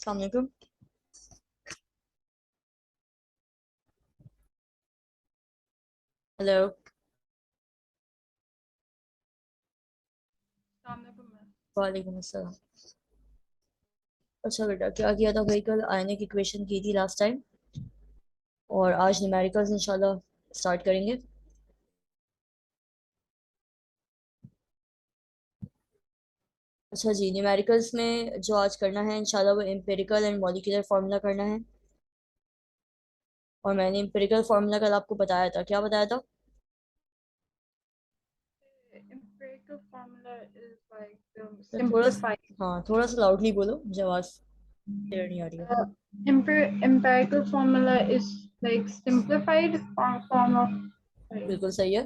अस्सलाम वालेकुम। हेलो। वालेकुम अस्सलाम। अच्छा बेटा, क्या किया था भाई? कल आयने की इक्वेशन की थी लास्ट टाइम, और आज न्यूमेरिकल्स इंशाल्लाह स्टार्ट करेंगे। अच्छा जी, न्यूमेरिकल्स में जो आज करना है इंशाल्लाह वो एम्पिरिकल एंड मॉलिक्यूलर फार्मूला करना है। और मैंने एम्पिरिकल फार्मूला कल आपको बताया था, क्या बताया था? Empirical formula is like तो थोड़ा simplified. हाँ, थोड़ा सा लाउडली बोलो, मुझे आवाज़ क्लियर नहीं आ रही है। Empirical formula is like simplified form of like, बिल्कुल सही है।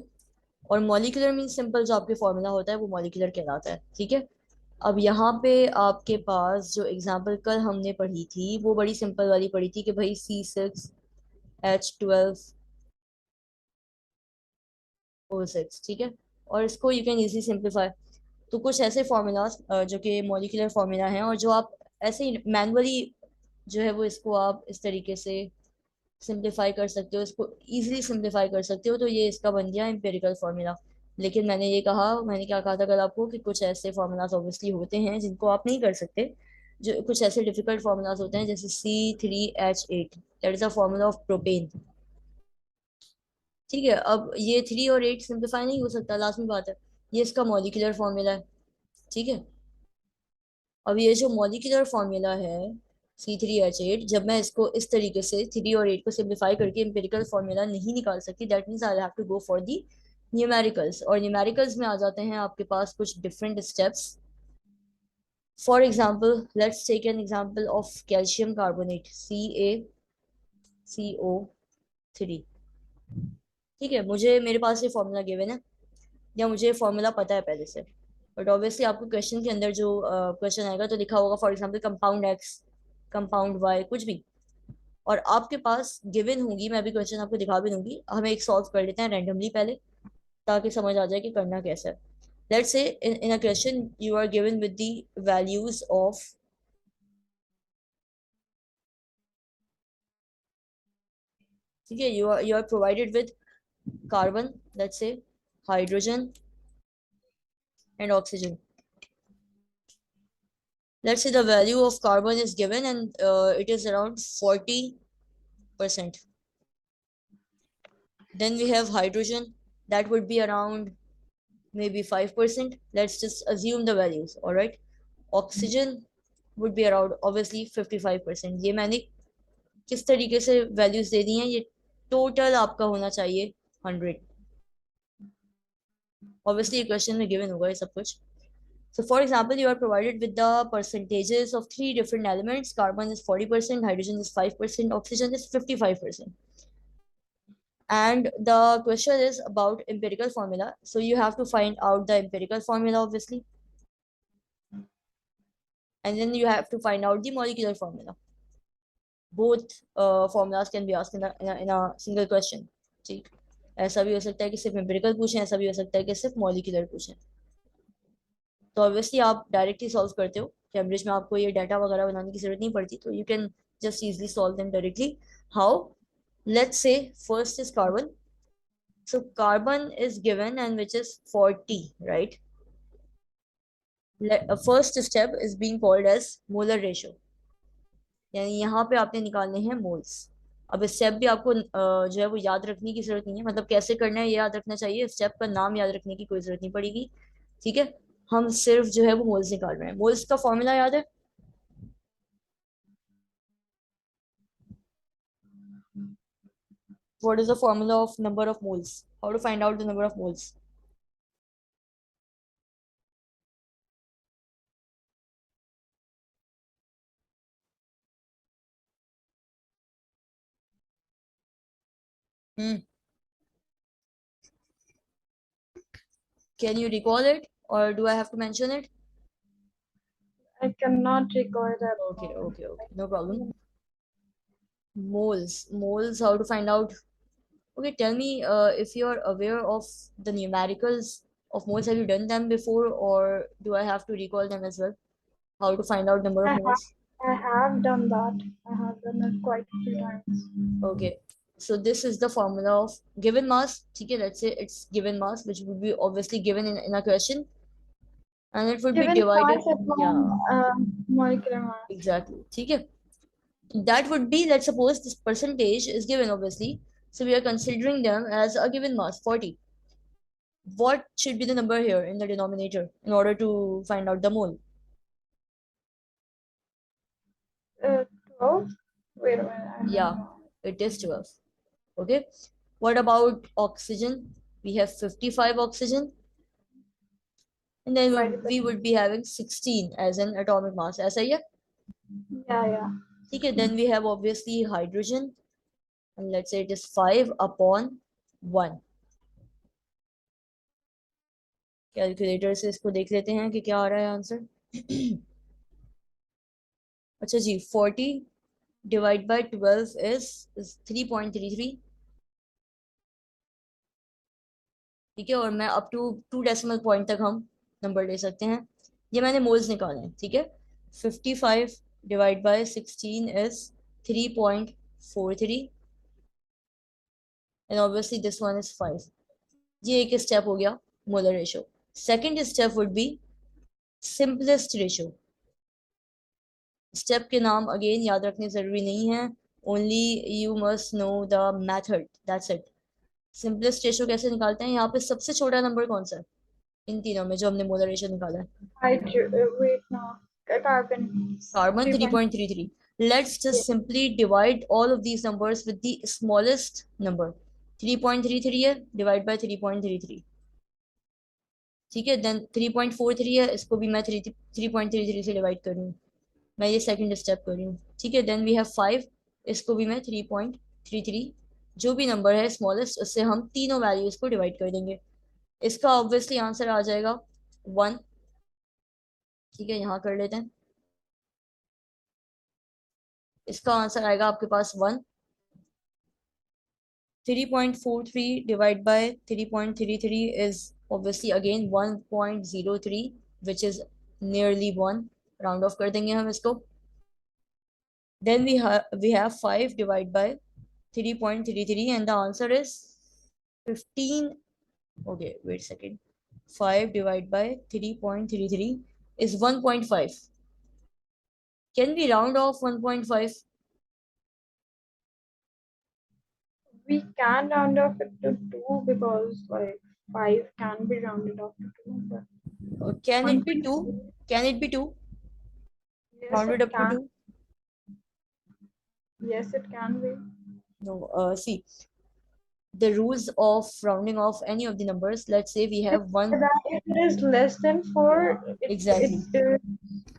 और मॉलिक्यूलर मीन सिंपल, जो आपके फार्मूला होता है वो मॉलिक्यूलर कहलाता है, ठीक है। अब यहाँ पे आपके पास जो एग्जांपल कल हमने पढ़ी थी वो बड़ी सिंपल वाली पढ़ी थी कि भाई C6H12O6, ठीक है। और इसको यू कैन इजीली सिंप्लीफाई। तो कुछ ऐसे फार्मूलाज जो कि मॉलिक्यूलर फार्मूला हैं, और जो आप ऐसे ही मैनुअली जो है वो इसको आप इस तरीके से सिंप्लीफाई कर सकते हो, इसको इजीली सिंप्लीफाई कर सकते हो। तो ये इसका बन गया एम्पिरिकल फार्मूला। लेकिन मैंने क्या कहा था कल आपको कि कुछ ऐसे फार्मूलाज ऑब्वियसली होते हैं जिनको आप नहीं कर सकते। जो कुछ ऐसे डिफिकल्ट फार्मूलाज होते हैं जैसे C3H8, that is a formula of propane, ठीक है। अब ये 3 और 8 सिंप्लीफाई नहीं हो सकता, लास्ट में बात है। ये इसका मॉलिक्यूलर फार्मूला है, ठीक है। अब ये जो मॉलिक्यूलर फार्मूला है C3H8, जब मैं इसको इस तरीके से 3 और 8 को सिंप्लीफाई करके एम्पिरिकल फार्मूला नहीं निकाल सकती, that means I have to go for the numericals. और न्यूमेरिकल्स में आ जाते हैं आपके पास कुछ different steps. For example, let's take an example of calcium carbonate CaCO3, ठीक है। मेरे पास ये फॉर्मूला गिवन है, या मुझे फॉर्मूला पता है पहले से। बट ऑब्वियसली आपको क्वेश्चन के अंदर जो क्वेश्चन आएगा तो लिखा होगा for example compound X, compound Y, कुछ भी। और आपके पास गिवन होगी, मैं अभी क्वेश्चन आपको दिखा भी दूंगी। हम एक सॉल्व कर लेते हैं रैंडमली पहले, ताकि समझ आ जाए कि करना कैसा है। Let's say in a question you are given with the values of, ठीक है, you are provided with carbon, let's say hydrogen and oxygen. Let's say the value of carbon is given, and it is around 40%. Then we have hydrogen, that would be around maybe 5%. Let's just assume the values, all right. Oxygen would be around obviously 55%. ये मैंने किस तरीके से values दे दी हैं, ये total आपका होना चाहिए 100। ऑब्वियसली क्वेश्चन में गिवन होगा ये सब कुछ। So for example, you are provided with the percentages of three different elements. Carbon is 40%, hydrogen is 5%, oxygen is 55%. And the question is about empirical formula. So you have to find out the empirical formula, obviously. And then you have to find out the molecular formula. Both formulas can be asked in a single question. ठीक, ऐसा भी हो सकता है कि सिर्फ empirical पूछें, ऐसा भी हो सकता है कि सिर्फ मॉलिक्यूलर पूछें। तो ऑब्वियसली आप डायरेक्टली सॉल्व करते हो, कैम्ब्रिज में आपको ये डाटा वगैरह बनाने की जरूरत नहीं पड़ती, तो you can just easily solve them directly. How? Let's say first is carbon. So carbon is given and which is 40, right? First step is being called as molar ratio, यानी यहाँ पे आपने निकालने हैं मोल्स। अब इस स्टेप भी आपको जो है वो याद रखने की जरूरत नहीं है, मतलब कैसे करना है ये याद रखना चाहिए, स्टेप का नाम याद रखने की कोई जरूरत नहीं पड़ेगी, ठीक है। हम सिर्फ जो है वो मोल्स निकाल रहे हैं। मोल्स का फॉर्मूला याद है? What is the formula of number of moles? How to find out the number of moles? Hmm. Can you recall it, or do I have to mention it? I cannot recall that Okay, moment. okay, okay. No problem. Moles. How to find out? Okay, tell me if you're aware of the numericals of moles. Have you done them before, or do I have to recall them as well? How to find out number of I have moles? I have done that. I have done it quite a few times. Okay, so this is the formula of given mass. Okay, let's say it's given mass, which would be obviously given in a question, and it would be Given divided. mass upon Yeah, molecular mass. exactly. Okay, that would be, let's suppose this percentage is given obviously, so we are considering them as a given mass 40. What should be the number here in the denominator in order to find out the mole? 12? Wait a minute, I don't Yeah, know. it is 12. Okay, what about oxygen? We have 55 oxygen, and then Divided by we would be having 16 as an atomic mass. ऐसा ही है? yeah. ठीक है, then we have obviously hydrogen, and let's say it is 5 upon 1. Calculator से इसको देख लेते हैं कि क्या आ रहा है आंसर. अच्छा जी, 40 डिवाइड बाय 12 is 3.33. ठीक है, और मैं अप टू 2 डेसिमल पॉइंट तक हम नंबर ले सकते हैं. ये मैंने मोल्स निकाले हैं. ठीक है, 55 divide by 16 is 3.43, and obviously this one is 5. ये एक स्टेप हो गया molar ratio. Second step would be simplest ratio. Step के नाम अगेन याद रखने जरूरी नहीं है, only you must know the method, that's it. Simplest ratio कैसे निकालते हैं? यहाँ पे सबसे छोटा नंबर कौन सा है इन तीनों में जो हमने मोलर रेशो निकाला है? Wait, no. Carbon. Carbon 3 point. 3.33. Let's Yeah. just simply divide all of these numbers with the smallest number. 3.33 है, divide by 3.33. ठीक है, देन 3.43 है, इसको भी मैं 3.33 से डिवाइड कर रही हूँ. मैं ये सेकंड स्टेप कर रही हूँ. ठीक है, देन वी हैव 5, इसको भी मैं 3.33, जो भी नंबर है स्मॉलेस्ट उससे हम तीनों वैल्यूज को डिवाइड कर देंगे. इसका ऑब्वियसली आंसर आ जाएगा 1. ठीक है, यहाँ कर लेते हैं. इसका आंसर आएगा आपके पास 1. 3.43 divided by 3.33 is obviously again 1.03, which is nearly 1. Round of कर देंगे हम इसको. Then we have 5 divided by 3.33, and the answer is 15. Okay, wait a second. 5 divided by 3.33 is 1.5. Can we round off 1.5? We can round off it to 2 because like 5 can be rounded off to 2. But Or can it be 2? 1.2, Can it be 2? yes, Rounded it up to can. 2? Yes, it can be. No, see, the rules of rounding off any of the numbers. Let's say we have one. That if it is less than 4, Exactly. it's to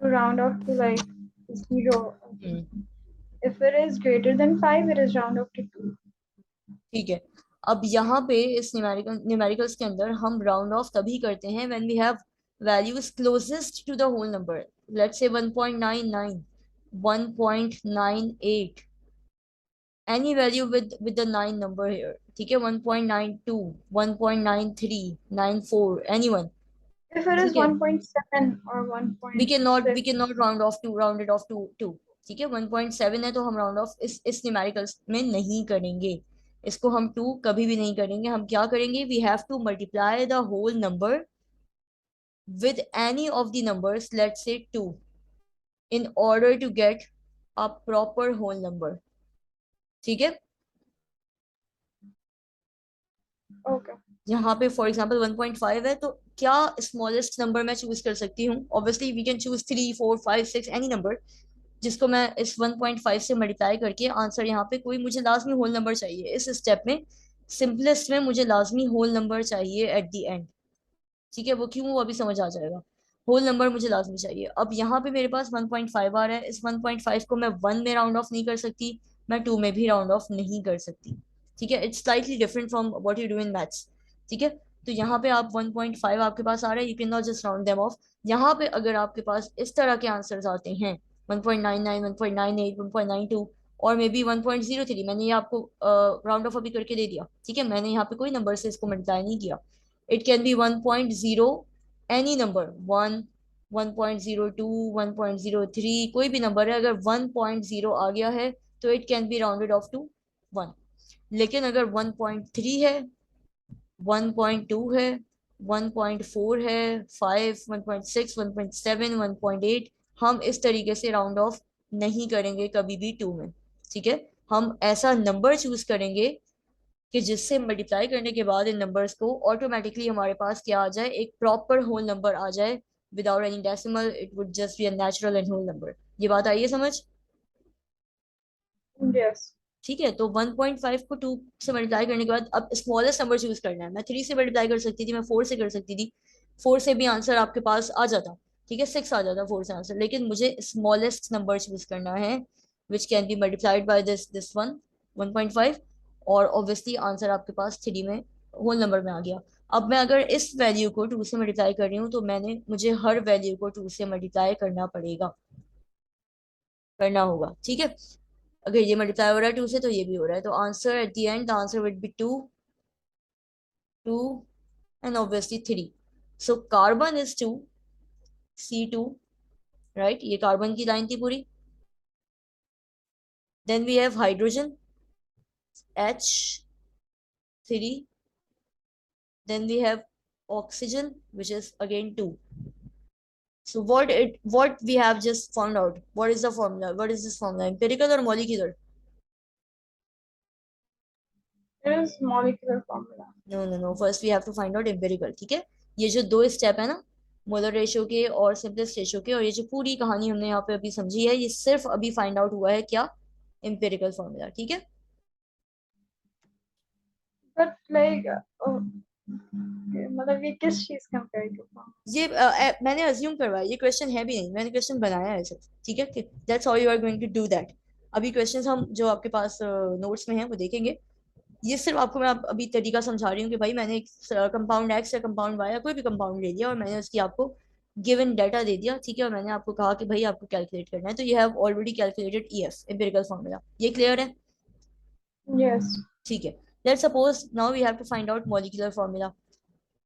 round off to like 0. Hmm. If it is greater than 5, it is round off to 2. ठीक है, अब यहाँ पे इस numericals के अंदर हम round of तभी करते हैं when we have values closest to the whole number. Let's say 1.99, 1.98, any value with the 9 number here. ठीक है, 1.92, 1.93, 94, anyone. If it is ठीक है, 1.7 or we 1.6, cannot round it off to 2. ठीक है, 1.7 है तो हम राउंड ऑफ इस न्यूमेरिकल्स में नहीं करेंगे. इसको हम 2 कभी भी नहीं करेंगे. हम क्या करेंगे? We have to multiply the whole number with any of the numbers, let's say 2, in order to get a proper whole number. ठीक है, okay. यहाँ पे फॉर एग्जांपल 1.5 है तो क्या स्मॉलेस्ट नंबर मैं चूज कर सकती हूँ? Obviously we can choose 3, 4, 5, 6, any number जिसको मैं इस 1.5 से मल्टीप्लाई करके आंसर यहाँ पे कोई मुझे लाजमी होल नंबर चाहिए इस स्टेप में. सिंपलेस्ट में मुझे लाजमी होल नंबर चाहिए एट द एंड. ठीक है, वो क्यों, वो अभी समझ आ जाएगा. होल नंबर मुझे लाजमी चाहिए. अब यहाँ पे मेरे पास 1.5 आ रहा है. इस 1.5 को मैं 1 में राउंड ऑफ नहीं कर सकती, मैं 2 में भी राउंड ऑफ नहीं कर सकती. ठीक है, it's slightly different from what you do in maths. ठीक है, तो यहाँ पे आप 1.5 आपके पास आ रहा है, you can not just round them of. यहाँ पे अगर आपके पास इस तरह के आंसर्स आते हैं 1.99, 1.98, 1.92 और मे बी 1.03, मैंने ये आपको राउंड ऑफ अभी करके दे दिया. ठीक है, मैंने यहाँ पे कोई नंबर से इसको मल्टीप्लाई नहीं किया. It can be 1.0, any number, 1, 1.02, 1.03, कोई भी नंबर है, अगर 1.0 आ गया है तो it can be rounded off to 1। लेकिन अगर 1.3 है, 1.2 है, 1.4 है, 5, 1.6, 1.7, 1.8, हम इस तरीके से राउंड ऑफ नहीं करेंगे कभी भी टू में। ठीक है, हम ऐसा नंबर चूज करेंगे कि जिससे मल्टीप्लाई करने के बाद इन नंबर्स को ऑटोमेटिकली हमारे पास क्या आ जाए, एक प्रॉपर होल नंबर आ जाए, without any decimal, it would just be a natural and whole number. ये बात आई है समझ? Yes. ठीक है, तो 1.5 को 2 से मल्टीप्लाई करने के बाद अब स्मॉलेस्ट नंबर चूज करना है। मैं 3 से मल्टीप्लाई कर सकती थी, मैं 4 से कर सकती थी, 4 से भी आंसर आपके पास आ जाता। ठीक है, 6 आ जाता 4 से आंसर, लेकिन मुझे स्मॉलेस्ट नंबर चूज करना है which can be multiplied by this one, 1.5, और ऑब्वियसली आंसर आपके पास 3 में होल नंबर में आ गया। अब मैं अगर इस वैल्यू को 2 से मल्टीप्लाई कर रही हूँ तो मुझे हर वैल्यू को 2 से मल्टीप्लाई करना पड़ेगा, करना होगा। ठीक है, अगर ये मल्टीप्लाई हो रहा है 2 से तो ये भी हो रहा है, तो answer at the end, the answer will be 2, 2 and obviously 3। So carbon is 2, C2, right, ये कार्बन की लाइन थी पूरी। Then we have hydrogen, H3, then we have oxygen which is again 2. So what we have just found out, what is the formula, what is this formula, empirical or molecular? It is molecular formula. No no no, first we have to find out empirical. ठीक है, ये जो दो step है ना, molar ratio के और simplest ratio के, और ये जो पूरी कहानी हमने यहाँ पे अभी समझी है, ये सिर्फ अभी फाइंड आउट हुआ है क्या, एम्पिरिकल फॉर्मूला। ठीक है, But like, मतलब ये किस चीज का empirical formula? ये मैंने अज्यूम करवाया, ये क्वेश्चन है भी नहीं, मैंने क्वेश्चन बनाया है सिर्फ। ठीक है, that's how you are going to do that. अभी क्वेश्चंस हम जो आपके पास नोट्स में हैं वो देखेंगे। ये सिर्फ आपको मैं अभी तरीका समझा रही हूँ कि भाई मैंने एक कंपाउंड एक्स या कंपाउंड वाई या कोई भी कंपाउंड ले लिया और मैंने उसकी आपको गिवन डाटा दे दिया। ठीक है, और मैंने आपको कहा कि भाई आपको कैलकुलेट करना है, तो you have already calculated EF, empirical formula. ये क्लियर है? Yes. ठीक है, let's suppose now we have to find out molecular formula.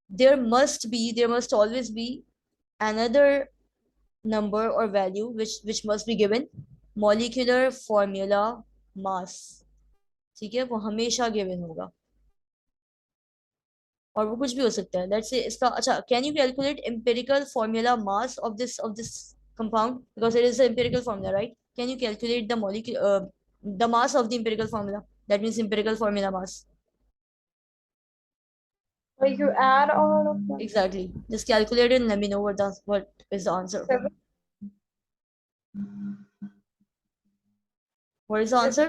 there must always be another number or value which must be given, molecular formula mass। ठीक है, वो हमेशा given होगा, और वो कुछ भी हो सकता है। लेट्स से इसका, अच्छा, can you calculate empirical formula mass of this compound, because it is empirical formula, right? Can you calculate the molecule the mass of the empirical formula, that means empirical formula mass? Like you add all of them. Exactly, just calculate it and let me know what is the answer. 7. What is the Is answer?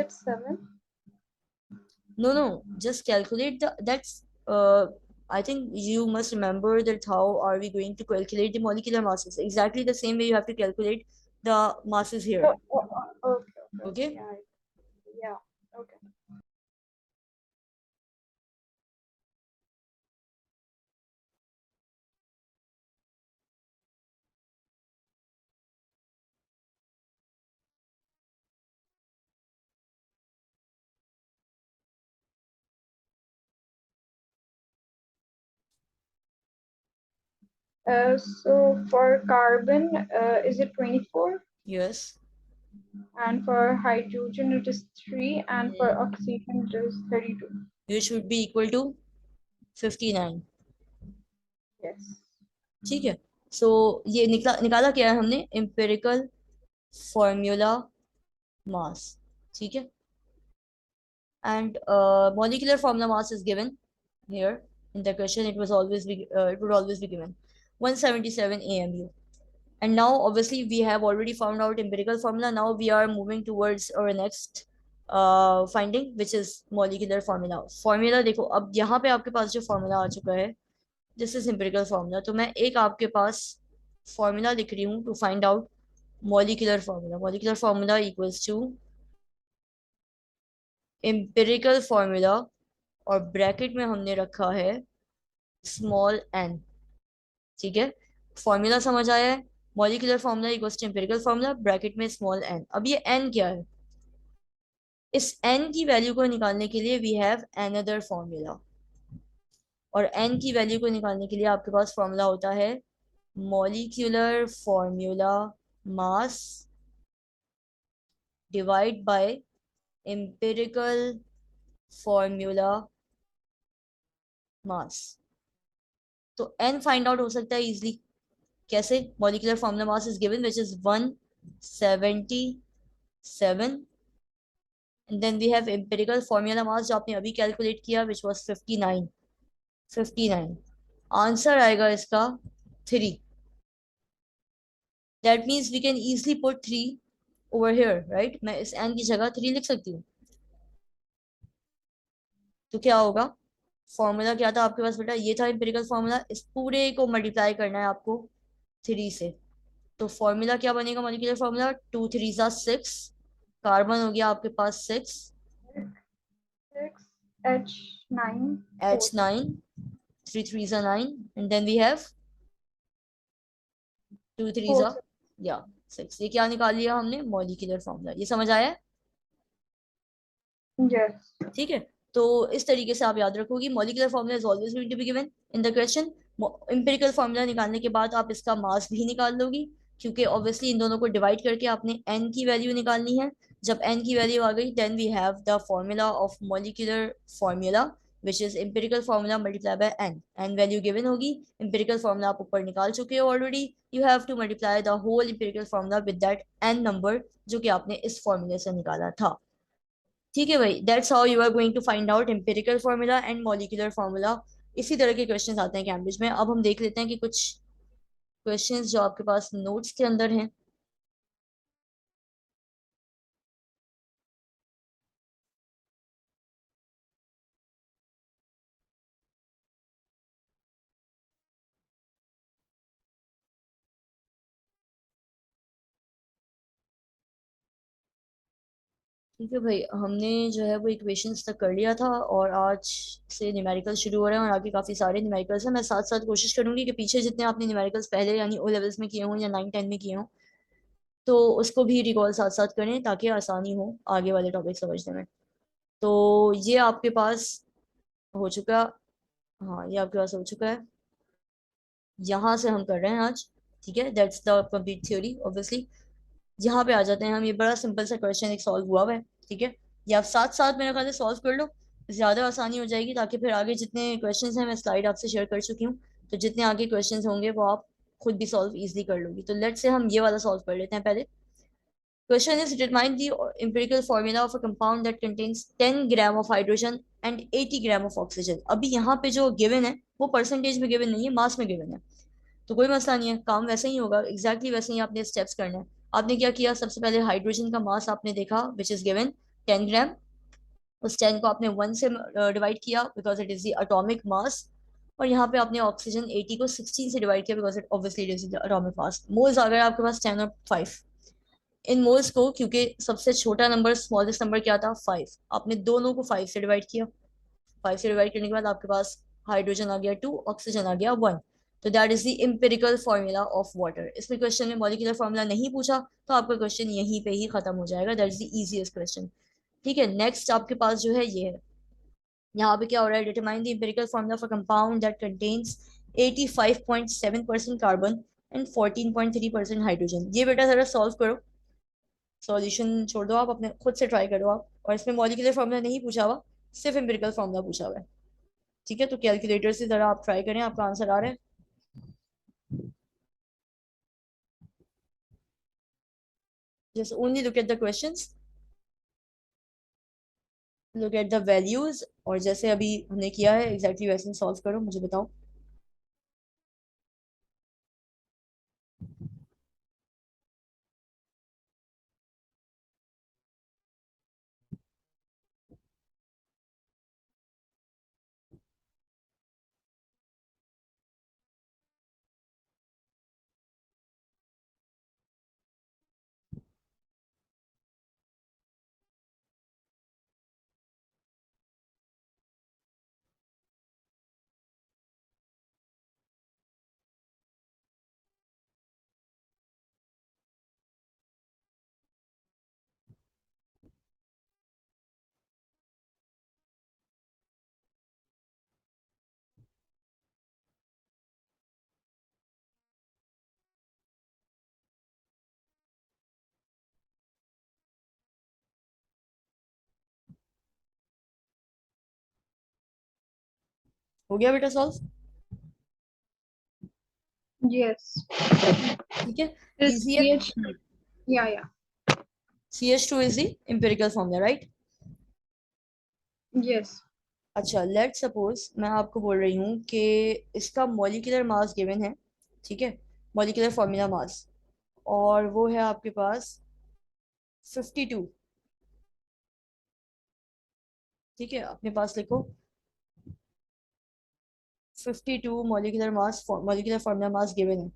it 7? No, just calculate that's I think you must remember that how are we going to calculate the molecular masses? Exactly the same way you have to calculate the masses here. Okay, okay. Okay? Yeah, yeah. Okay. So for carbon, is it 24? Yes. And for hydrogen, it is 3. And for Hmm. oxygen, it is 32. You should be equal to 59। Yes. ठीक है, सो ये निकाला क्या है हमने, empirical formula मास। ठीक है, and molecular formula mass is given here in the question. It would always be given 177 AMU. And now obviously we have already found out empirical formula. Now we are moving towards our next finding, which is molecular formula। formula देखो, अब यहाँ पे आपके पास जो formula आ चुका है, this is empirical formula, तो मैं एक आपके पास formula लिख रही हूँ to find out molecular formula। molecular formula equals to empirical formula, और ब्रैकेट में हमने रखा है स्मॉल n। ठीक है, फॉर्मूला समझ आया है? Molecular formula equals to empirical formula, bracket में स्मॉल n। अब ये n क्या है, इस n की वैल्यू को निकालने के लिए वी हैव अनदर फॉर्मूला, और n की वैल्यू को निकालने के लिए आपके पास फॉर्मूला होता है molecular formula mass divide by empirical formula mass। तो n फाइंड आउट हो सकता है इजिली। कैसे? Molecular formula mass is given which is 177 and then we have empirical formula mass जो आपने अभी कैलकुलेट किया विच वाज 59। 59 आंसर आएगा इसका 3। That means we can easily put 3 over here, right? मैं इस n की जगह 3 लिख सकती हूँ। तो क्या होगा? फॉर्मूला क्या था आपके पास बेटा? ये था एम्पिरिकल फॉर्मूला। इस पूरे को मल्टीप्लाई करना है आपको 3 से। तो फॉर्मूला क्या बनेगा? मॉलिक्यूलर फॉर्मूला 2 3 जा 6, कार्बन हो गया आपके पास 6, 6H9 एच 4 नाइन 3 3 जा 9 एंड देन वी हैव 2 3 4 जा या 6। ये क्या निकाल लिया हमने? Molecular formula. ये समझ आया? yes ठीक है। तो इस तरीके से आप याद रखोगी molecular formula is always going to be given in the question. Empirical formula निकालने के बाद आप इसका मास भी निकाल लोगी, क्योंकि ऑब्वियसली इन दोनों को डिवाइड करके आपने एन की वैल्यू निकालनी है। जब एन की वैल्यू आ गई then we have the formula of molecular formula which is empirical formula multiply by n. N value given होगी, एम्पिरिकल फॉर्मूला आप ऊपर निकाल चुके हो already. You have to multiply the whole empirical formula with that n number जो कि आपने इस फॉर्मूले से निकाला था। ठीक है भाई, that's how you are going to find out empirical formula and molecular formula. इसी तरह के क्वेश्चंस आते हैं कैम्ब्रिज में। अब हम देख लेते हैं कि कुछ क्वेश्चंस जो आपके पास नोट्स के अंदर हैं। ठीक है भाई, हमने जो है वो इक्वेशंस तक कर लिया था और आज से न्यूमेरिकल शुरू हो रहे हैं और आगे काफ़ी सारे न्यूमेरिकल्स हैं। मैं साथ साथ कोशिश करूंगी कि पीछे जितने आपने न्यूमेरिकल्स पहले यानी ओ लेवल्स में किए हों या 9 10 में किए हों तो उसको भी रिकॉल साथ साथ करें ताकि आसानी हो आगे वाले टॉपिक समझने में। तो ये आपके पास हो चुका। हाँ, ये आपके पास हो चुका है। यहाँ से हम कर रहे हैं आज। ठीक है, that's the complete theory obviously. यहाँ पे आ जाते हैं हम। ये बड़ा सिंपल सा क्वेश्चन एक सॉल्व हुआ हुआ है। ठीक है, ये आप साथ साथ मेरे ख्याल से सॉल्व कर लो, ज्यादा आसानी हो जाएगी। ताकि फिर आगे जितने क्वेश्चंस हैं मैं स्लाइड आपसे शेयर कर चुकी हूँ, तो जितने आगे क्वेश्चंस होंगे वो आप खुद भी सॉल्व इजीली कर लोगी। तो लेट्स से हम ये वाला सॉल्व कर लेते हैं पहले। Question is determine the empirical formula of a compound that contains 10 gram of hydrogen and 80 gram of oxygen। अभी यहाँ पे जो गिवन है वो परसेंटेज में गिवन नहीं है, मास में गिवन है। तो कोई मसला नहीं है, काम वैसे ही होगा, एग्जैक्टली वैसे ही आपने स्टेप्स करना है। आपने क्या किया? सबसे पहले हाइड्रोजन का मास आपने देखा विच इज गिवन 10 ग्राम। उस 10 को आपने 1 से डिवाइड किया because it is the atomic मास। और यहाँ पे आपने ऑक्सीजन 80 को 16 से डिवाइड किया because it obviously it is the atomic mass. Moles आ गए आपके पास 10 और 5। इन मोल्स को, क्योंकि सबसे छोटा नंबर स्मॉलेस्ट नंबर क्या था? 5, आपने दोनों को 5 से डिवाइड किया। 5 से डिवाइड करने के बाद आपके पास हाइड्रोजन आ गया 2, ऑक्सीजन आ गया 1। तो that is the empirical formula of water. इसमें क्वेश्चन में मॉलिक्यूलर फॉर्मूला नहीं पूछा तो आपका क्वेश्चन यहीं पे ही खत्म हो जाएगा। That is the easiest question. ठीक है, नेक्स्ट आपके पास जो है ये है। यहाँ पे क्या हो रहा है? Determine the empirical formula for compound that contains 85.7% carbon and 14.3% hydrogen. ये बेटा जरा सॉल्व करो। सॉल्यूशन छोड़ दो, आप अपने खुद से ट्राई करो आप। और इसमें मॉलिक्यूलर फॉर्मूला नहीं पूछा हुआ, सिर्फ एम्पिरिकल फॉर्मूला पूछा हुआ है। ठीक है, तो कैलकुलेटर से जरा आप ट्राई करें, आपका आंसर आ रहा है। Just only look at the questions, look at the values और जैसे अभी हमने किया है एग्जैक्टली वैसे ही सॉल्व करो, मुझे बताओ। हो गया बेटा सॉल्व? Yes. ठीक है, Is इजी है। CH? Yeah, yeah. CH2 is the empirical formula, right? Yes. अच्छा, लेट सपोज मैं आपको बोल रही हूँ कि इसका मॉलिक्यूलर मास गिवन है, ठीक है, मॉलिक्यूलर फॉर्मूला मास, और वो है आपके पास 52। ठीक है, अपने पास लिखो 52 molecular mass, molecular formula mass given है,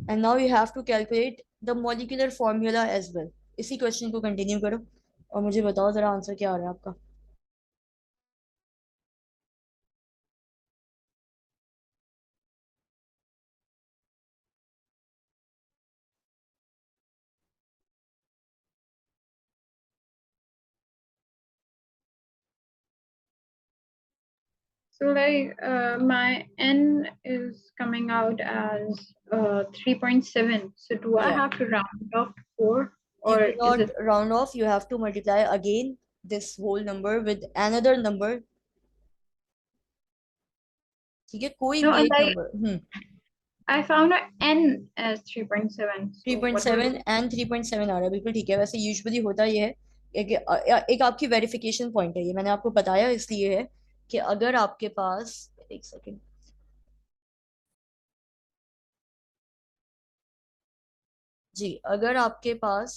and now you have to calculate the molecular formula as well। इसी क्वेश्चन को कंटिन्यू करो और मुझे बताओ जरा आंसर क्या आ रहा है आपका। So like my N is coming out as 3.7. So do I या, have to round off to 4 you or is cannot it? round off, you have to multiply again this whole number with another number। ठीक है, कोई No, भी एक like number. I found a N as 3.7. Three So point what will seven and 3.7 आ रहा है, बिल्कुल ठीक है। वैसे यूजुअली होता ये है, एक आपकी वेरिफिकेशन पॉइंट है, ये मैंने आपको बताया इसलिए है कि अगर आपके पास, एक सेकेंड जी, अगर आपके पास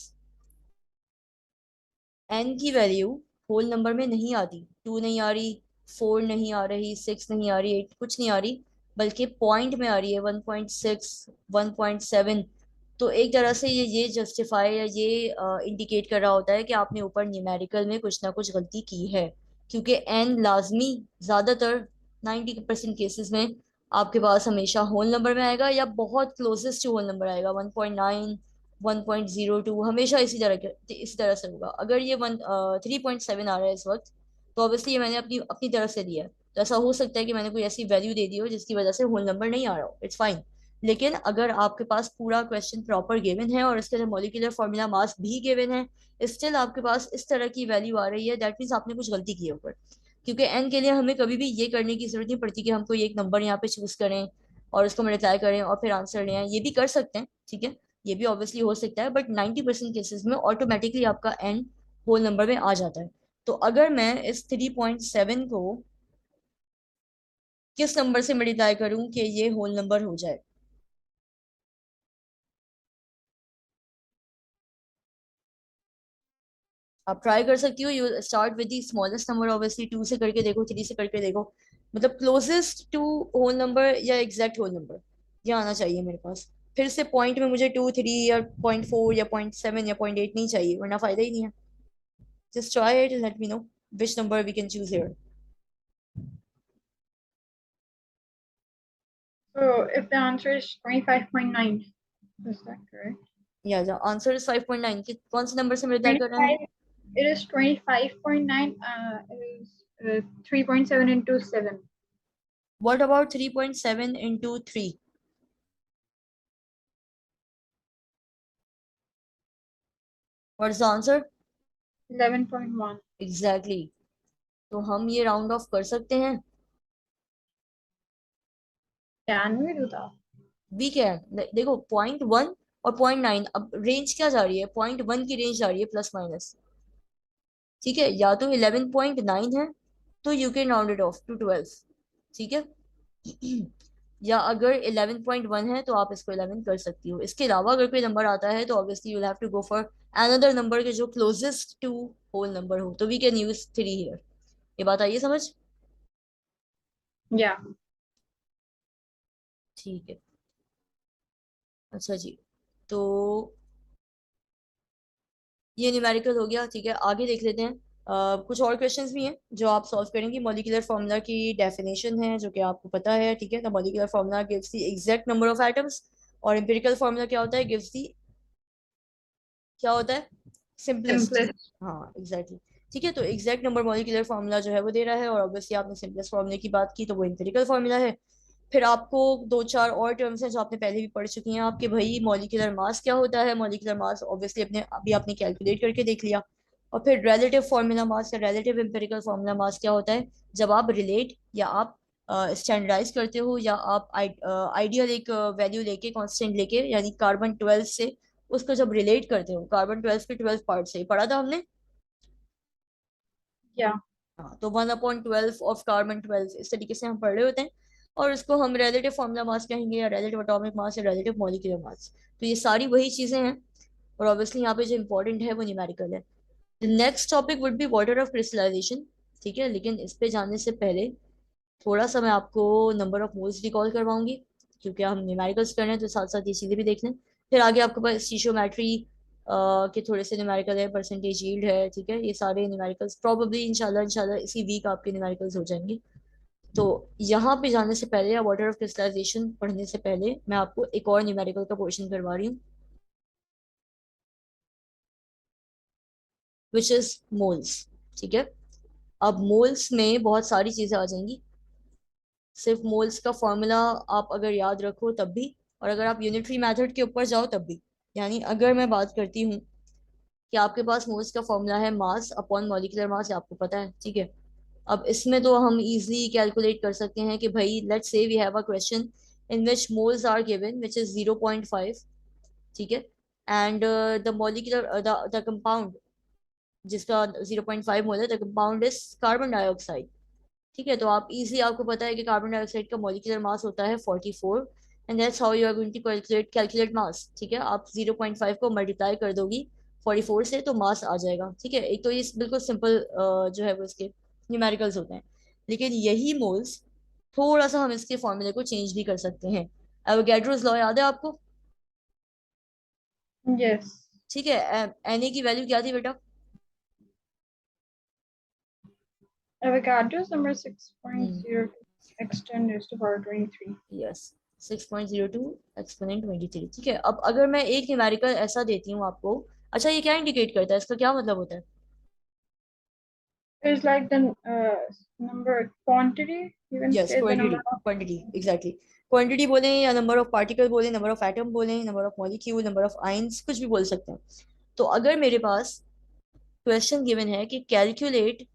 एन की वैल्यू होल नंबर में नहीं आती, 2 नहीं आ रही, 4 नहीं आ रही, 6 नहीं आ रही, 8 कुछ नहीं आ रही, बल्कि पॉइंट में आ रही है 1.6, 1.7, तो एक तरह से ये जस्टिफाई या ये इंडिकेट कर रहा होता है कि आपने ऊपर न्यूमेरिकल में कुछ ना कुछ गलती की है। क्योंकि एन लाजमी, ज्यादातर 90% केसेस में आपके पास हमेशा होल नंबर में आएगा या बहुत क्लोजेस्ट टू होल नंबर आएगा, 1.9, 1.02, हमेशा इसी तरह से होगा। अगर ये 3.7 आ रहा है इस वक्त, तो ऑब्वियसली ये मैंने अपनी तरफ से दिया है, तो ऐसा हो सकता है कि मैंने कोई ऐसी वैल्यू दे दी हो जिसकी वजह से होल नंबर नहीं आ रहा हो, इट्स फाइन। लेकिन अगर आपके पास पूरा क्वेश्चन प्रॉपर गिवन है और इसके अंदर मॉलिक्यूलर फॉर्मूला मास भी गिवन है, स्टिल आपके पास इस तरह की वैल्यू आ रही है, दैट मीन्स आपने कुछ गलती की है ऊपर। क्योंकि एन के लिए हमें कभी भी ये करने की जरूरत नहीं पड़ती कि हम कोई एक नंबर यहाँ पे चूज करें और उसको मल्टीप्लाई करें और फिर आंसर लें, ये भी कर सकते हैं, ठीक है, ये भी ऑब्वियसली हो सकता है, बट 90% केसेस में ऑटोमेटिकली आपका एन होल नंबर में आ जाता है। तो अगर मैं इस 3.7 को किस नंबर से मल्टीप्लाई करूं कि ये होल नंबर हो जाए, आप ट्राई कर सकती हो। You start with the smallest number, obviously 2 से करके देखो, 3 से करके देखो, मतलब क्लोजेस्ट टू होल नंबर या एग्जैक्ट होल नंबर ये आना चाहिए मेरे पास। फिर से पॉइंट में मुझे 2, 3 या 0.4 या 0.7 या 0.8 नहीं चाहिए, वरना फायदा ही नहीं है। Just try it and let me know which number we can choose here. so if the answer is 25.9, is that correct? या आंसर इज 5.9, कि कौन से नंबर से मल्टीप्लाई कर रहे हैं? 25. It is 25.9. Is 3.7 into 7. What about 3.7 into 3? What is the answer? 11.1. Exactly. तो हम ये राउंड ऑफ कर सकते हैं। Can we do that? We can, देखो 0.1 और 0.9, अब रेंज क्या जा रही है, 0.1 की रेंज जा रही है प्लस माइनस, ठीक है, या तो 11.9 है तो you can round it off to 12, ठीक है, या अगर 11.1 है तो आप इसको 11 कर सकती हो। इसके अलावा अगर कोई नंबर आता है तो obviously you have to go for another number के जो क्लोजेस्ट टू होल नंबर हो, तो वी कैन यूज 3 हियर। ये बात आई है समझ? Yeah. ठीक है, अच्छा जी, तो ये न्यूमेरिकल हो गया, ठीक है, आगे देख लेते हैं। कुछ और क्वेश्चंस भी हैं जो आप सॉल्व करेंगे। मॉलिक्यूलर फार्मूला की डेफिनेशन है जो कि आपको पता है, ठीक है, the molecular formula gives the exact number of atoms, और एम्पिरिकल फार्मूला क्या होता है, गिव्स द, क्या होता है, सिंपलेस्ट। Simplest. हाँ एग्जैक्टली, ठीक है, तो एग्जैक्ट नंबर मॉलिक्यूलर फार्मूला जो है वो दे रहा है, और ऑब्वियसली आपने सिंपलेस्ट फार्मूले की बात की तो वो एम्पिरिकल फार्मूला है। फिर आपको दो चार और टर्म्स हैं जो आपने पहले भी पढ़ चुकी हैं आपके, भाई मॉलिक्यूलर मास क्या होता है, मॉलिक्यूलर मास ऑब्वियसली अपने अभी आपने कैलकुलेट करके देख लिया। और फिर रिलेटिव फार्मूला मास या रिलेटिव एम्पिरिकल फार्मूला मास क्या होता है, जब आप रिलेट या आप स्टैंडर्डाइज करते हो, या आप आइडियल एक वैल्यू लेके, कांस्टेंट लेके, यानी कार्बन 12 से उसको जब रिलेट करते हो, कार्बन 12 के 12 पार्ट से पढ़ा था हमने। Yeah. हाँ, तो 1/12 ऑफ कार्बन 12 इस तरीके से हम पढ़ रहे होते हैं। और उसको हम रिलेटिव फॉर्मूला मास कहेंगे, या रिलेटिव एटॉमिक मास, या रिलेटिव मॉलिक्यूलर मास। तो ये सारी वही चीजें हैं। और ऑब्वियसली यहाँ पे जो इंपॉर्टेंट है वो न्यूमेरिकल है। The next topic would be water of crystallization. ठीक है, लेकिन इस पे जाने से पहले थोड़ा सा मैं आपको नंबर ऑफ मोल्स रिकॉल करवाऊंगी, क्योंकि हम न्यूमेरिकल्स कर रहे हैं तो साथ साथ ये चीजें भी देख लें। फिर आगे आपके पास स्टीशियोमेट्री के थोड़े से न्यूमेरिकल है, परसेंटेज यील्ड है। ठीक है, ये सारे न्यूमेरिकल्स प्रोबेबली इंशाल्लाह इंशाल्लाह इसी वीक आपके न्यूमेरिकल्स हो जाएंगे। तो यहाँ पे जाने से पहले, या वाटर ऑफ क्रिस्टलाइजेशन पढ़ने से पहले, मैं आपको एक और न्यूमेरिकल का पोर्शन करवा रही हूँ, विच इज मोल्स। ठीक है, अब मोल्स में बहुत सारी चीजें आ जाएंगी। सिर्फ मोल्स का फॉर्मूला आप अगर याद रखो तब भी, और अगर आप यूनिटरी मेथड के ऊपर जाओ तब भी। यानी अगर मैं बात करती हूँ कि आपके पास मोल्स का फॉर्मूला है मास अपॉन मॉलिक्यूलर मास, आपको पता है। ठीक है, अब इसमें तो हम इजीली कैलकुलेट कर सकते हैं कि भाई let's say we have a question in which moles are given which is 0.5। ठीक है, and the molecular the compound जिसका 0.5 मोल है, the compound is carbon dioxide. ठीक है, तो आप इजी, आपको पता है कि कार्बन डाइऑक्साइड का मॉलिक्यूलर मास होता है 44, and that's how you are going to calculate mass. ठीक है, आप 0.5 को मल्टीप्लाई कर दोगी 44 से तो मास आ जाएगा। ठीक है, एक तो ये बिल्कुल सिंपल जो है वो इसके न्यूमेरिकल्स होते हैं। लेकिन यही मोल्स, थोड़ा सा हम इसके फॉर्मूले को चेंज भी कर सकते हैं। एवोगैड्रोस लॉ याद है आपको? Yes. ठीक है, Na की वैल्यू क्या थी बेटा? Avogadro's number six point hmm, zero extend is to power 23. Yes, 6.02 exponent 23। ठीक है, अब अगर मैं एक न्यूमेरिकल ऐसा देती हूँ आपको, अच्छा ये क्या इंडिकेट करता है, इसका क्या मतलब होता है? It's like the number quantity. You can yes, say the quantity, number of. Quantity exactly. Quantity बोले, या नंबर ऑफ पार्टिकल बोले, नंबर ऑफ एटम बोले, number of molecule, number of ions, कुछ भी बोल सकते हैं। तो अगर मेरे पास क्वेश्चन गिवन है कि कैलकुलेट,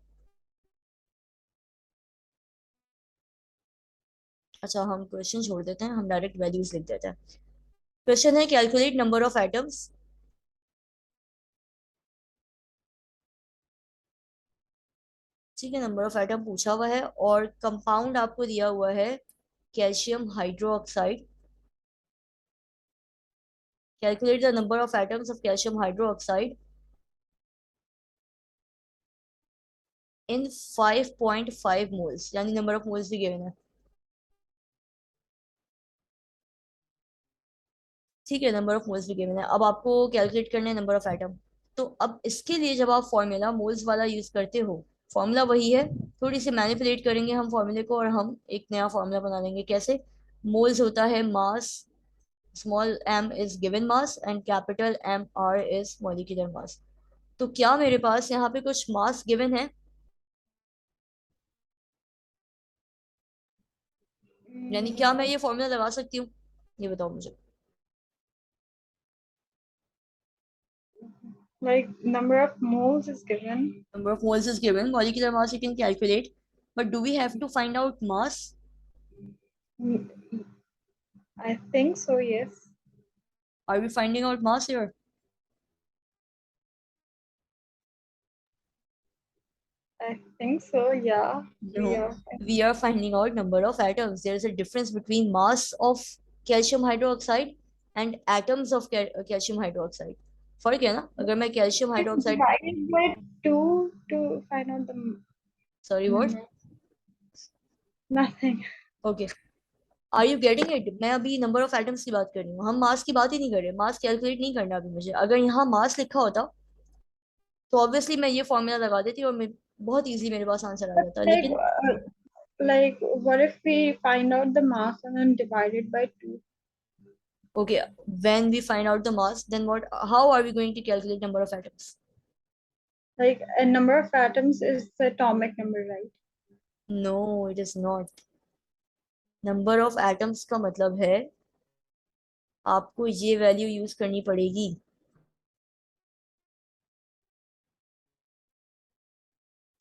अच्छा हम क्वेश्चन छोड़ देते हैं, हम डायरेक्ट वैल्यूज लिख देते हैं। क्वेश्चन है कैलकुलेट नंबर ऑफ एटम्स। ठीक है, नंबर ऑफ एटम पूछा हुआ है, और कंपाउंड आपको दिया हुआ है calcium hydroxide. Calculate the number of atoms of calcium hydroxide in 5.5 moles, यानी नंबर ऑफ मोल्स भी गिवन है। ठीक है, नंबर ऑफ मोल्स भी गिवन है, अब आपको कैलकुलेट करना है नंबर ऑफ एटम। तो अब इसके लिए जब आप फॉर्मूला मोल्स वाला यूज करते हो, फॉर्मूला वही है, थोड़ी सी मैनिपुलेट करेंगे हम फॉर्मूले को, और हम एक नया फॉर्मूला बना लेंगे। कैसे? मोल्स होता है mass, small m is given mass, and capital M r is molecular mass. तो क्या मेरे पास यहाँ पे कुछ मास गिवन है? यानी क्या मैं What, ये फॉर्मूला लगा सकती हूँ? ये बताओ मुझे। like number of moles is given. Number of moles is given, molecular mass you can calculate, but do we have to find out mass? Mm, I think so. Yes. Are we finding out mass here? I think so. Yeah. We No, are. we are finding out number of atoms. There is a difference between mass of calcium hydroxide and atoms of calcium hydroxide. फर्क है ना, अगर मैं calcium It's hydroxide, divided by two to find out the sorry what? number. Nothing. Okay, are you getting it? मैं अभी number of atoms की बात कर रही हूँ, हम मास की बात ही नहीं कर रहे। मास कैलकुलेट नहीं करना अभी मुझे। अगर यहाँ मास लिखा होता तो ऑब्वियसली मैं ये फॉर्मूला लगा देती और मैं बहुत इजी मेरे पास आंसर आ जाता, Like, लेकिन what if we find out the mass and then divide it by two? Okay, when we find out the mass then what, how are we going to calculate number of atoms? Like a number of atoms is the atomic number, right? No, it is not. Number of atoms का मतलब है आपको ये value use करनी पड़ेगी।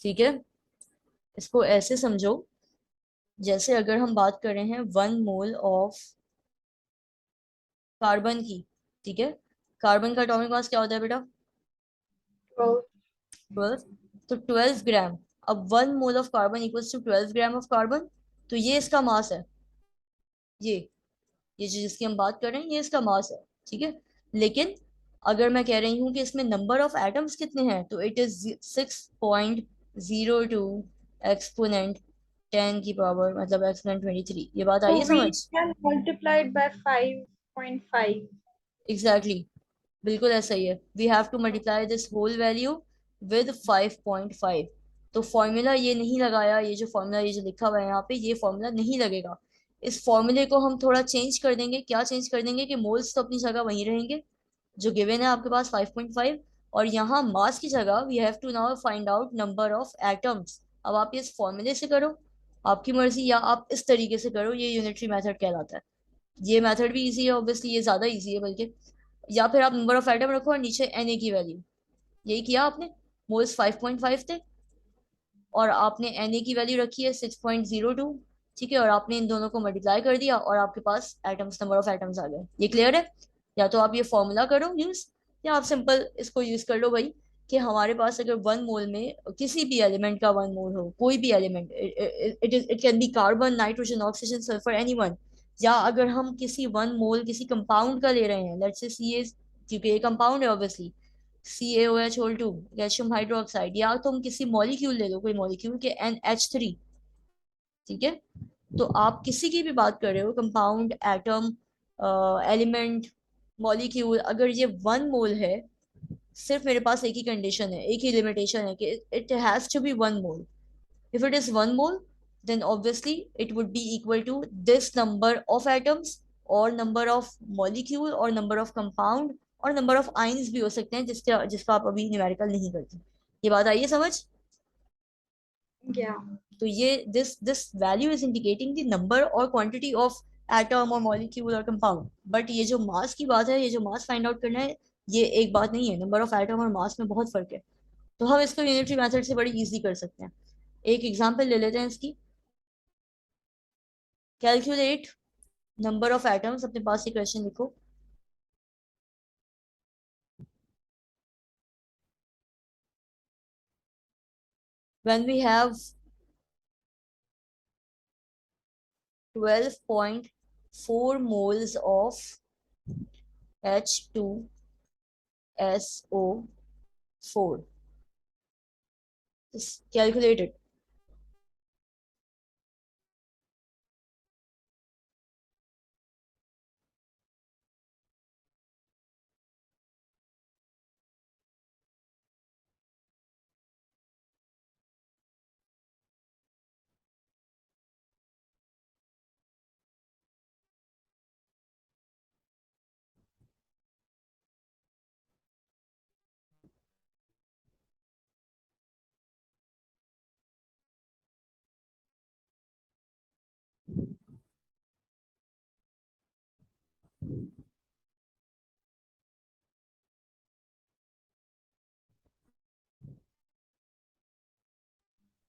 ठीक है, इसको ऐसे समझो जैसे अगर हम बात कर रहे हैं 1 मोल ऑफ कार्बन की, ठीक है, कार्बन का एटॉमिक मास क्या होता है बेटा? 12. 12। तो 12 ग्राम, अब 1 mole of carbon equals to 12 gram of carbon. तो ये इसका मास है, ये ये जो जिसकी हम बात कर रहे हैं ये इसका मास है, ठीक है। लेकिन अगर मैं कह रही हूँ कि इसमें नंबर ऑफ एटम्स कितने हैं, तो इट इज 6.02 एक्सपोनेंट 10 की पावर, मतलब एक्सपोनेंट 23। ये बात आई So है समझ? we can multiply it by 5.5. Exactly exactly. बिल्कुल ऐसा ही है, we have to multiply this whole value with 5.5। तो फॉर्मूला ये नहीं लगाया, ये जो फॉर्मूला ये जो लिखा हुआ है यहाँ पे, ये फॉर्मूला नहीं लगेगा। इस फॉर्मूले को हम थोड़ा चेंज कर देंगे। क्या चेंज कर देंगे कि मोल्स तो अपनी जगह वहीं रहेंगे जो गिवन है आपके पास 5.5, और यहाँ मास की जगह we have to now find out number of atoms. अब आप ये इस फॉर्मूले से करो, आपकी मर्जी, या आप इस तरीके से करो, ये यूनिटरी मेथड कहलाता है। ये मेथड भी इजी है ऑब्वियसली, ये ज्यादा इजी है बल्कि। या फिर आप नंबर ऑफ एटम रखो और नीचे Na की वैल्यू। यही किया आपने, मोल्स 5.5 थे और आपने Na की वैल्यू रखी है 6.02, ठीक है, और आपने इन दोनों को मल्टीप्लाई कर दिया और आपके पास एटम्स, नंबर ऑफ एटम्स आ गए। ये क्लियर है? या तो आप ये फॉर्मूला करो यूज, या आप सिंपल इसको यूज कर लो भाई, कि हमारे पास अगर 1 मोल में किसी भी एलिमेंट का 1 मोल हो, कोई भी element, it can B carbon, nitrogen, oxygen, sulphur, anyone. या अगर हम किसी 1 मोल किसी कंपाउंड का ले रहे हैं, लेट्स से सी ए, क्योंकि ये कंपाउंड है ऑब्वियसली, CaOH2, कैल्शियम हाइड्रोक्साइड, या तुम किसी मॉलिक्यूल ले लो, कोई मॉलिक्यूल के NH3, ठीक है। तो आप किसी की भी बात कर रहे हो, कंपाउंड, एटम, एलिमेंट, मॉलिक्यूल, अगर ये 1 मोल है, सिर्फ मेरे पास एक ही कंडीशन है, एक ही लिमिटेशन है कि it has to be 1 mole. If it is 1 mole, then obviously it would be equal to this number of atoms, और number of molecule, और number of compound, और number of ions भी हो सकते हैं जिसका जिसका आप अभी न्यूमेरिकल नहीं करते। ये बात आई है समझ? Yeah. तो ये this value is indicating the number और क्वांटिटी ऑफ एटम और मॉलिक्यूल और कंपाउंड। बट ये जो मास की बात है, ये जो मास फाइंड आउट करना है, ये एक बात नहीं है। नंबर ऑफ एटम और मास में बहुत फर्क है। तो हम इसको यूनिटरी मेथड से बड़ी इजी कर सकते हैं। एक एग्जांपल ले लेते हैं इसकी। कैलकुलेट नंबर ऑफ एटम्स, अपने पास ये क्वेश्चन लिखो। When we have 12.4 moles of H2SO4, just calculate it.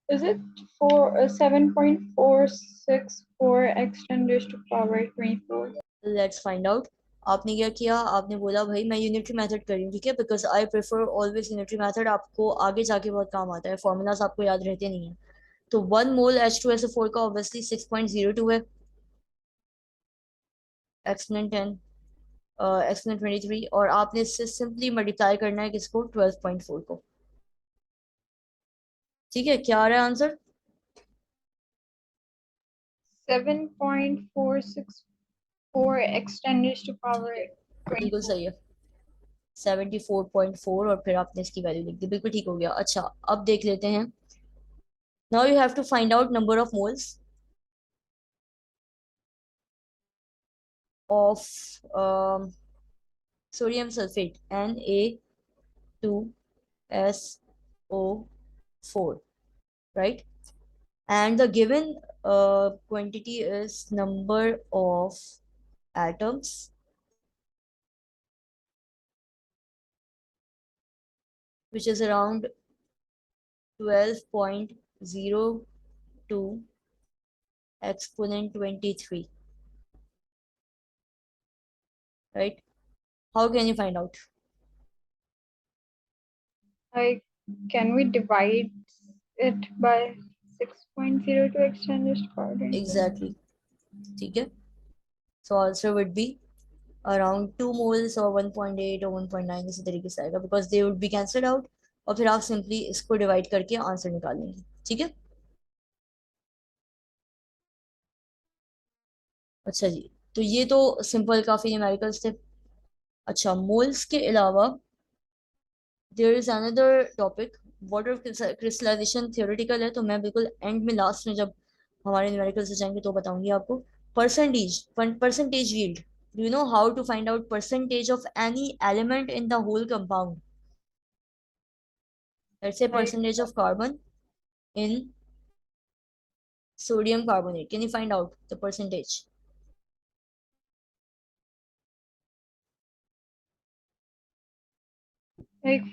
Is it for 7.464 x 10 raised to power 24? Let's find out. आपने क्या किया, आपने बोला भाई मैं यूनिटरी मेथड कर रही हूँ, ठीक है, because I prefer always unitary method. आपको आगे जाके बहुत काम आता है, फॉर्मूलाज आपको याद रहते नहीं है। तो 1 मोल H2SO4 का ऑब्वियसली 6.02 है, एक्सपोनेंट 10, एक्सपोनेंट 23, और आपने इससे सिंपली मल्टीप्लाई करना है किसको, 12.4 को। ठीक है, क्या आ रहा है answer? 7.464 x 10 raised to power ठीक है, बिल्कुल 24. सही है, 74.4, और फिर आपने इसकी वैल्यू लिख दी, बिल्कुल ठीक हो गया। अच्छा, अब देख लेते हैं। Now you have to find out number of moles of sodium sulphate Na2SO4, right? And the given quantity is number of atoms, which is around 12.02 exponent 23, right? How can you find out? Like, can we divide it by 6.0 to extend this coordinate? Exactly. ठीक है. So answer would be around 2 moles or 1.8 or 1.9 इसी तरीके से आएगा, because they would be cancelled out. और फिर आप simply इसको डिवाइड करके आंसर निकालेंगे. ठीक है. अच्छा जी. तो ये तो सिंपल काफी न्यूमेरिकल्स थे. अच्छा, मोल्स के अलावा there is another topic. Water crystallization theoretical है, तो मैं बिल्कुल एंड में, लास्ट में, जब हमारे न्यूमेरिकल से जाएंगे तो बताऊंगी आपको. Percentage yield. Do you know how to find out percentage of any element in the whole compound? Let's say Like, percentage of carbon in sodium carbonate. Can you find out the percentage?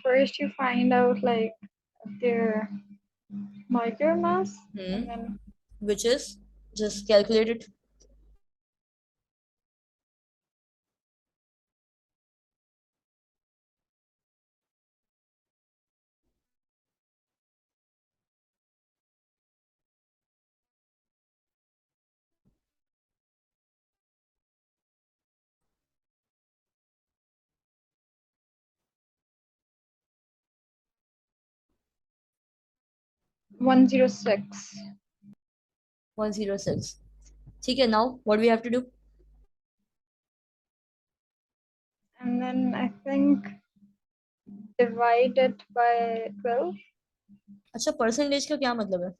first you find out like their molecular mass, and Hmm. then Which is just calculate it. 106. 106. ठीक है. Now what we have to do? And then I think divide it by 12. अच्छा, percentage का क्या मतलब है?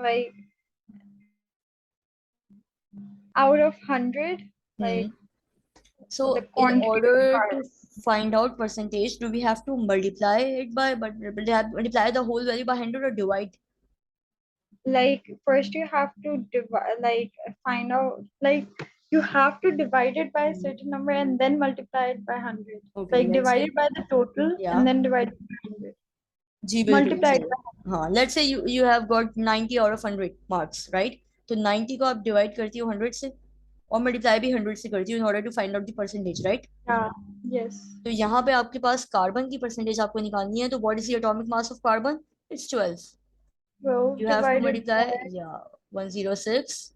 Like, out of 100, Hmm. like the So in quantity of order to carbon. find out percentage, do we have to multiply it by, but multiply the whole value by 100 or divide? Like, first you have to divide, like, find out, like, you have to divide it by a certain number and then multiply it by 100. Okay, Like, let's divide say. it by the total and Yeah. then divide it by 100. जी बिल्कुल Multiply it सही. by हाँ, let's say you have got 90 out of 100 marks, right? तो 90 को आप divide करती हो 100 से, और मल्टीप्लाई भी 100 से करती हो in order to find out the percentage, right? yeah, yes. तो यहाँ पे आपके पास कार्बन की परसेंटेज आपको निकालनी है, तो what is the atomic mass of carbon? It's 12. Well, you have to divided multiply, by या 106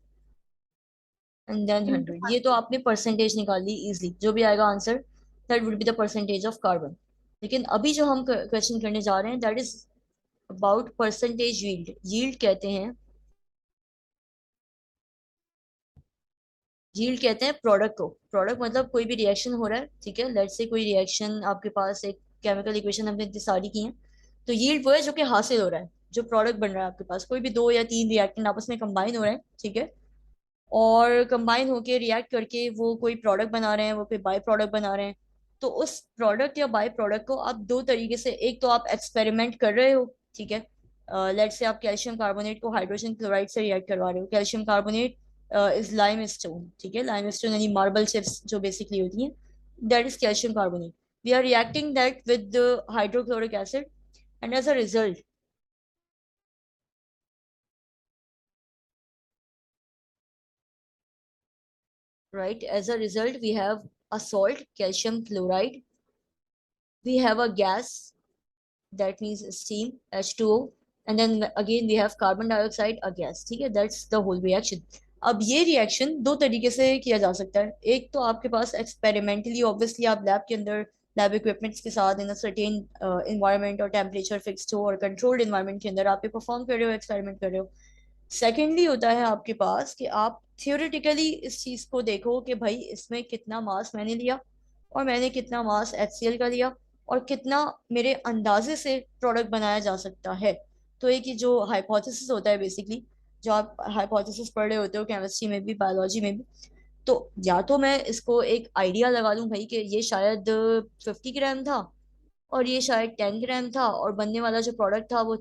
एंड देन into 100. ये तो आपने परसेंटेज निकाल ली इजीली. जो भी आएगा answer, that would be the percentage of carbon. लेकिन अभी जो हम क्वेश्चन करने जा रहे हैं, that is about percentage yield. Yield कहते हैं, यील्ड कहते हैं प्रोडक्ट को. प्रोडक्ट मतलब कोई भी रिएक्शन हो रहा है, ठीक है? लेट्स से कोई रिएक्शन आपके पास, एक केमिकल इक्वेशन हमने इतनी सारी की हैं, तो यील्ड वो है जो कि हासिल हो रहा है, जो प्रोडक्ट बन रहा है आपके पास. कोई भी दो या तीन रिएक्टेंट आपस में कंबाइन हो रहे हैं, ठीक है? और कंबाइन होके रिएक्ट करके वो कोई प्रोडक्ट बना रहे हैं, वो कोई बाय प्रोडक्ट बना रहे हैं. तो उस प्रोडक्ट या बाय प्रोडक्ट को आप दो तरीके से, एक तो आप एक्सपेरिमेंट कर रहे हो, ठीक है? लेट्स से आप कैल्शियम कार्बोनेट को हाइड्रोजन क्लोराइड से रिएक्ट करवा रहे हो. Calcium carbonate is limestone, ठीक है? लाइम स्टोन यानी मार्बल चिप्स जो बेसिकली होती हैं, that is calcium carbonate. We are reacting that with hydrochloric acid, and as a result, right, as a result we have a salt, calcium chloride. We have a gas, that means steam, H2O, and then again we have carbon dioxide, a gas. ठीक है? That's the whole reaction. अब ये reaction दो तरीके से किया जा सकता है. एक तो आपके पास एक्सपेरिमेंटली, ऑब्वियसली आप लैब के अंदर लैब इक्विपमेंट्स के साथ इन सर्टेन इन्वायरमेंट और टेम्परेचर फिक्स्ड हो और कंट्रोल्ड इन्वायरमेंट के अंदर आप ये परफॉर्म कर रहे हो, एक्सपेरिमेंट कर रहे हो. सेकेंडली होता है आपके पास कि आप थियोरेटिकली इस चीज को देखो कि भाई इसमें कितना मास मैंने लिया, और मैंने कितना मास HCl का लिया, और कितना मेरे अंदाजे से प्रोडक्ट बनाया जा सकता है. तो एक ये जो हाइपोथेसिस होता है बेसिकली, जो आप हाइपोथेसिस पढ़ रहे होते हो केमिस्ट्री में भी, बायोलॉजी में भी, तो या तो मैं इसको एक आइडिया लगा लूं भाई कि ये शायद 50 ग्राम था, और ये शायद 10 ग्राम था, और बनने वाला जो प्रोडक्ट था वो